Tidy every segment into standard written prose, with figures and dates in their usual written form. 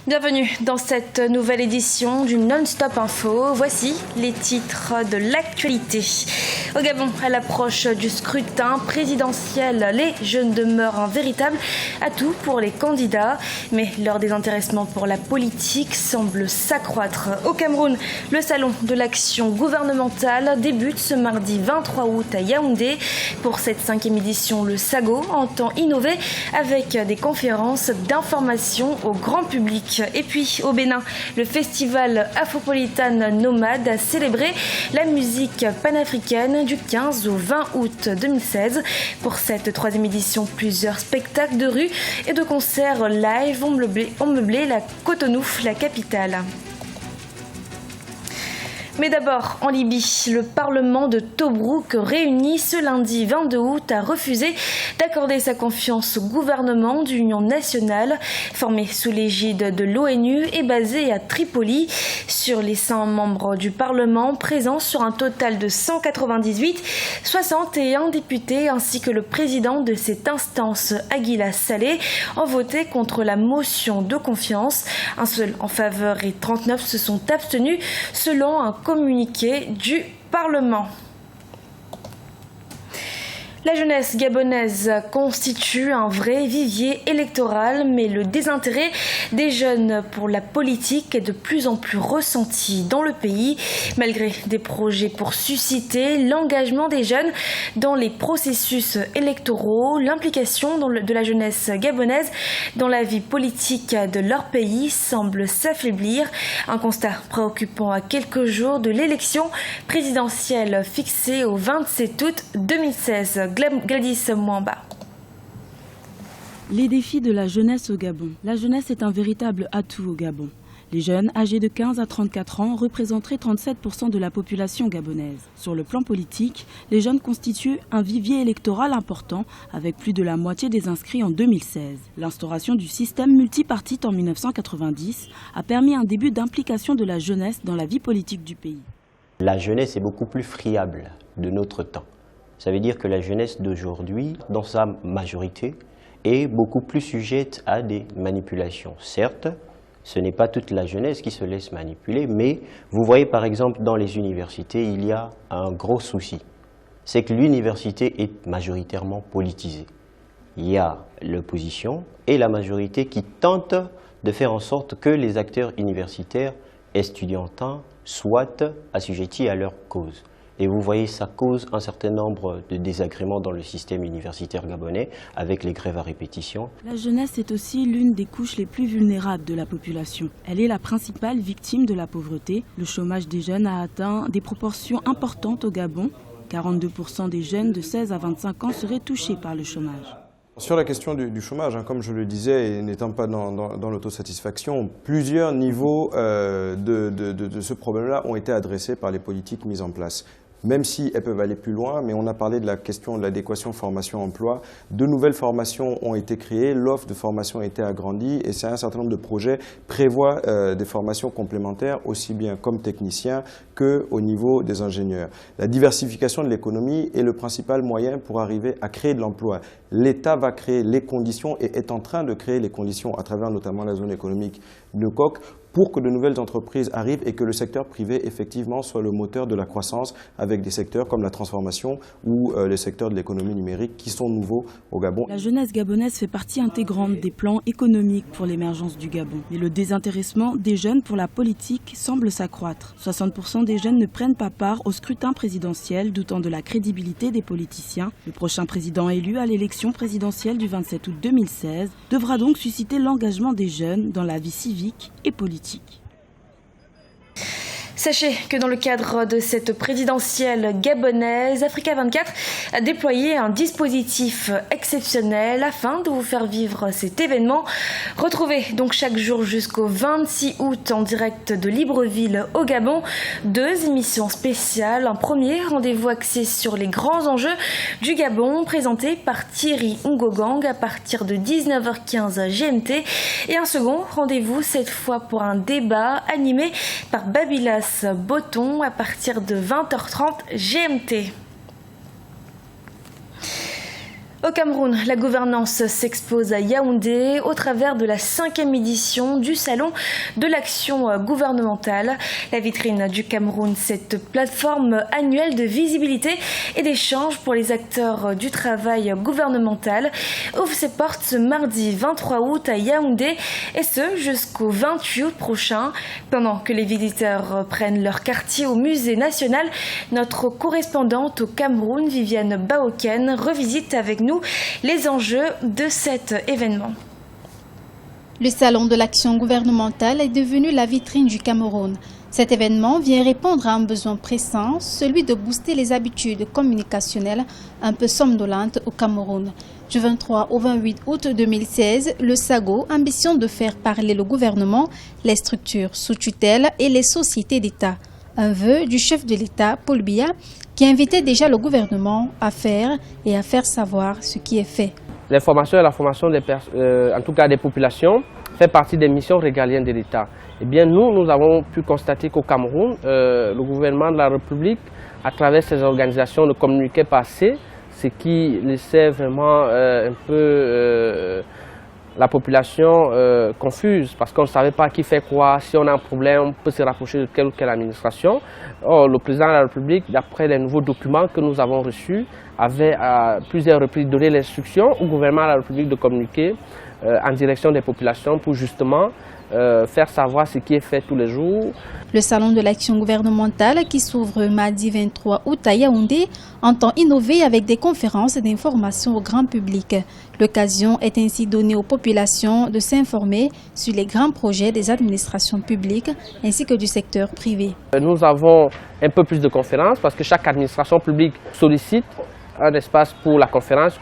Bienvenue dans cette nouvelle édition du Non-Stop Info. Voici les titres de l'actualité. Au Gabon, à l'approche du scrutin présidentiel, les jeunes demeurent un véritable atout pour les candidats. Mais leur désintéressement pour la politique semble s'accroître. Au Cameroun, le salon de l'action gouvernementale débute ce mardi 23 août à Yaoundé. Pour cette 5e édition, le SAGO entend innover avec des conférences d'information au grand public. Et puis au Bénin, le festival Afropolitan Nomade a célébré la musique panafricaine du 15 au 20 août 2016. Pour cette 3e édition, plusieurs spectacles de rue et de concerts live ont meublé la Cotonou, la capitale. Mais d'abord, en Libye, le Parlement de Tobrouk, réuni ce lundi 22 août, a refusé d'accorder sa confiance au gouvernement d'union nationale, formé sous l'égide de l'ONU et basé à Tripoli. Sur les 100 membres du Parlement présents sur un total de 198, 61 députés ainsi que le président de cette instance, Aguila Saleh, ont voté contre la motion de confiance. Un seul en faveur et 39 se sont abstenus selon un communiqué du Parlement. La jeunesse gabonaise constitue un vrai vivier électoral, mais le désintérêt des jeunes pour la politique est de plus en plus ressenti dans le pays. Malgré des projets pour susciter l'engagement des jeunes dans les processus électoraux, l'implication de la jeunesse gabonaise dans la vie politique de leur pays semble s'affaiblir. Un constat préoccupant à quelques jours de l'élection présidentielle fixée au 27 août 2016. Gladys Mwamba. Les défis de la jeunesse au Gabon. La jeunesse est un véritable atout au Gabon. Les jeunes, âgés de 15 à 34 ans, représenteraient 37% de la population gabonaise. Sur le plan politique, les jeunes constituent un vivier électoral important, avec plus de la moitié des inscrits en 2016. L'instauration du système multipartite en 1990 a permis un début d'implication de la jeunesse dans la vie politique du pays. La jeunesse est beaucoup plus friable de notre temps. Ça veut dire que la jeunesse d'aujourd'hui, dans sa majorité, est beaucoup plus sujette à des manipulations. Certes, ce n'est pas toute la jeunesse qui se laisse manipuler, mais vous voyez par exemple dans les universités, il y a un gros souci. C'est que l'université est majoritairement politisée. Il y a l'opposition et la majorité qui tentent de faire en sorte que les acteurs universitaires estudiantins soient assujettis à leur cause. Et vous voyez, ça cause un certain nombre de désagréments dans le système universitaire gabonais avec les grèves à répétition. La jeunesse est aussi l'une des couches les plus vulnérables de la population. Elle est la principale victime de la pauvreté. Le chômage des jeunes a atteint des proportions importantes au Gabon. 42% des jeunes de 16 à 25 ans seraient touchés par le chômage. Sur la question du chômage, comme je le disais, et n'étant pas dans l'autosatisfaction, plusieurs niveaux de ce problème-là ont été adressés par les politiques mises en place. Même si elles peuvent aller plus loin, mais on a parlé de la question de l'adéquation formation-emploi. De nouvelles formations ont été créées, l'offre de formation a été agrandie et un certain nombre de projets prévoient des formations complémentaires, aussi bien comme techniciens qu'au niveau des ingénieurs. La diversification de l'économie est le principal moyen pour arriver à créer de l'emploi. L'État va créer les conditions et est en train de créer les conditions à travers notamment la zone économique de Coq pour que de nouvelles entreprises arrivent et que le secteur privé, effectivement, soit le moteur de la croissance avec des secteurs comme la transformation ou les secteurs de l'économie numérique qui sont nouveaux au Gabon. La jeunesse gabonaise fait partie intégrante des plans économiques pour l'émergence du Gabon. Mais le désintéressement des jeunes pour la politique semble s'accroître. 60% des jeunes ne prennent pas part au scrutin présidentiel, doutant de la crédibilité des politiciens. Le prochain président élu à l'élection présidentielle du 27 août 2016 devra donc susciter l'engagement des jeunes dans la vie civique et politique. Sachez que dans le cadre de cette présidentielle gabonaise, Africa 24 a déployé un dispositif exceptionnel afin de vous faire vivre cet événement. Retrouvez donc chaque jour jusqu'au 26 août en direct de Libreville au Gabon 2 émissions spéciales. Un premier rendez-vous axé sur les grands enjeux du Gabon présenté par Thierry Ngogang à partir de 19h15 GMT et un second rendez-vous cette fois pour un débat animé par Babylas Boton à partir de 20h30 GMT. Au Cameroun, la gouvernance s'expose à Yaoundé au travers de la 5e édition du Salon de l'action gouvernementale. La vitrine du Cameroun, cette plateforme annuelle de visibilité et d'échange pour les acteurs du travail gouvernemental, ouvre ses portes ce mardi 23 août à Yaoundé et ce jusqu'au 28 août prochain. Pendant que les visiteurs prennent leur quartier au musée national, notre correspondante au Cameroun, Viviane Baoken, revisite avec nous les enjeux de cet événement. Le Salon de l'action gouvernementale est devenu la vitrine du Cameroun. Cet événement vient répondre à un besoin pressant, celui de booster les habitudes communicationnelles un peu somnolentes au Cameroun. Du 23 au 28 août 2016, le SAGO ambitionne de faire parler le gouvernement, les structures sous tutelle et les sociétés d'État. Un vœu du chef de l'État, Paul Biya, qui invitait déjà le gouvernement à faire et à faire savoir ce qui est fait. L'information et la formation en tout cas des populations fait partie des missions régaliennes de l'État. Eh bien, nous avons pu constater qu'au Cameroun, le gouvernement de la République, à travers ses organisations, ne communiquait pas assez, ce qui laissait vraiment un peu la population confuse, parce qu'on ne savait pas qui fait quoi, si on a un problème, on peut se rapprocher de telle ou telle administration. Or, le président de la République, d'après les nouveaux documents que nous avons reçus, avait à plusieurs reprises donné l'instruction au gouvernement de la République de communiquer en direction des populations pour justement faire savoir ce qui est fait tous les jours. Le Salon de l'action gouvernementale qui s'ouvre mardi 23 août à Yaoundé entend innover avec des conférences d'information au grand public. L'occasion est ainsi donnée aux populations de s'informer sur les grands projets des administrations publiques ainsi que du secteur privé. Nous avons un peu plus de conférences parce que chaque administration publique sollicite un espace pour la conférence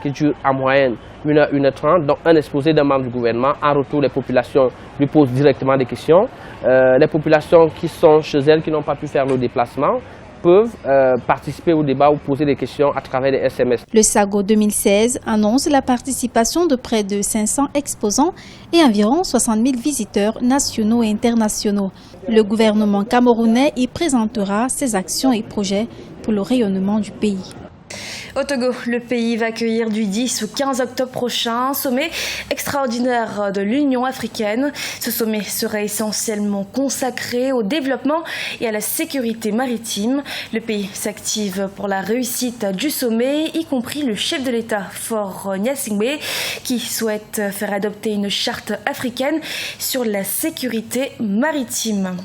qui dure en moyenne 1h, 1h30, donc un exposé d'un membre du gouvernement. En retour, les populations lui posent directement des questions. Les populations qui sont chez elles, qui n'ont pas pu faire le déplacement, peuvent participer au débat ou poser des questions à travers des SMS. Le SAGO 2016 annonce la participation de près de 500 exposants et environ 60 000 visiteurs nationaux et internationaux. Le gouvernement camerounais y présentera ses actions et projets pour le rayonnement du pays. Au Togo, le pays va accueillir du 10 au 15 octobre prochain un sommet extraordinaire de l'Union africaine. Ce sommet sera essentiellement consacré au développement et à la sécurité maritime. Le pays s'active pour la réussite du sommet, y compris le chef de l'État, Faure Gnassingbé, qui souhaite faire adopter une charte africaine sur la sécurité maritime.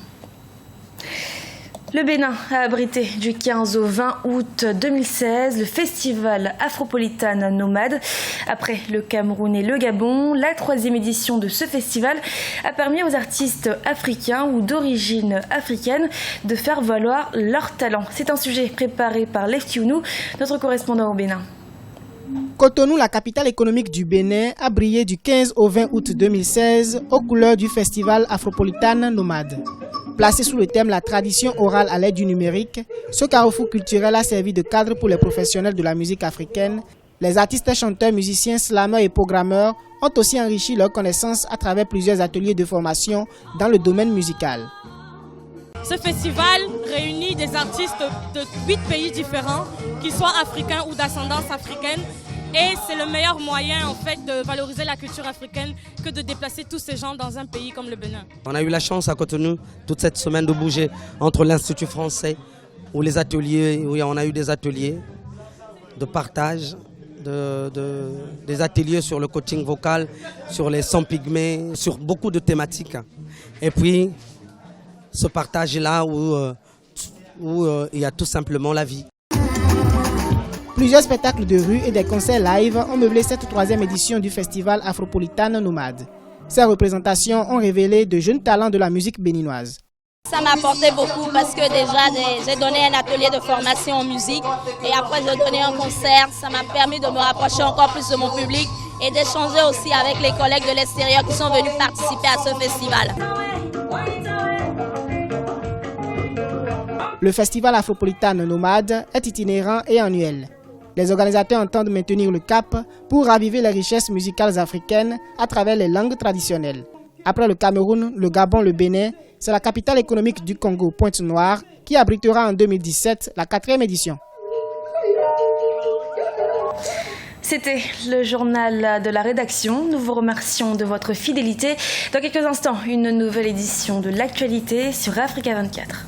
Le Bénin a abrité du 15 au 20 août 2016 le festival Afropolitane Nomade. Après le Cameroun et le Gabon, la 3e édition de ce festival a permis aux artistes africains ou d'origine africaine de faire valoir leur talent. C'est un sujet préparé par Leftiounou, notre correspondant au Bénin. Cotonou, la capitale économique du Bénin, a brillé du 15 au 20 août 2016 aux couleurs du festival Afropolitane Nomade. Placé sous le thème « La tradition orale à l'aide du numérique », ce carrefour culturel a servi de cadre pour les professionnels de la musique africaine. Les artistes, chanteurs, musiciens, slameurs et programmeurs ont aussi enrichi leurs connaissances à travers plusieurs ateliers de formation dans le domaine musical. Ce festival réunit des artistes de 8 pays différents, qu'ils soient africains ou d'ascendance africaine. Et c'est le meilleur moyen en fait de valoriser la culture africaine que de déplacer tous ces gens dans un pays comme le Bénin. On a eu la chance à Cotonou toute cette semaine de bouger entre l'Institut français où les ateliers, où on a eu des ateliers de partage, des ateliers sur le coaching vocal, sur les sons pygmées, sur beaucoup de thématiques. Et puis ce partage est là où il y a tout simplement la vie. Plusieurs spectacles de rue et des concerts live ont meublé cette 3e édition du festival Afropolitane Nomade. Ces représentations ont révélé de jeunes talents de la musique béninoise. Ça m'a apporté beaucoup parce que déjà j'ai donné un atelier de formation en musique et après j'ai donné un concert. Ça m'a permis de me rapprocher encore plus de mon public et d'échanger aussi avec les collègues de l'extérieur qui sont venus participer à ce festival. Le festival Afropolitane Nomade est itinérant et annuel. Les organisateurs entendent maintenir le cap pour raviver les richesses musicales africaines à travers les langues traditionnelles. Après le Cameroun, le Gabon, le Bénin, c'est la capitale économique du Congo, Pointe-Noire, qui abritera en 2017 la 4e édition. C'était le journal de la rédaction. Nous vous remercions de votre fidélité. Dans quelques instants, une nouvelle édition de l'actualité sur Africa 24.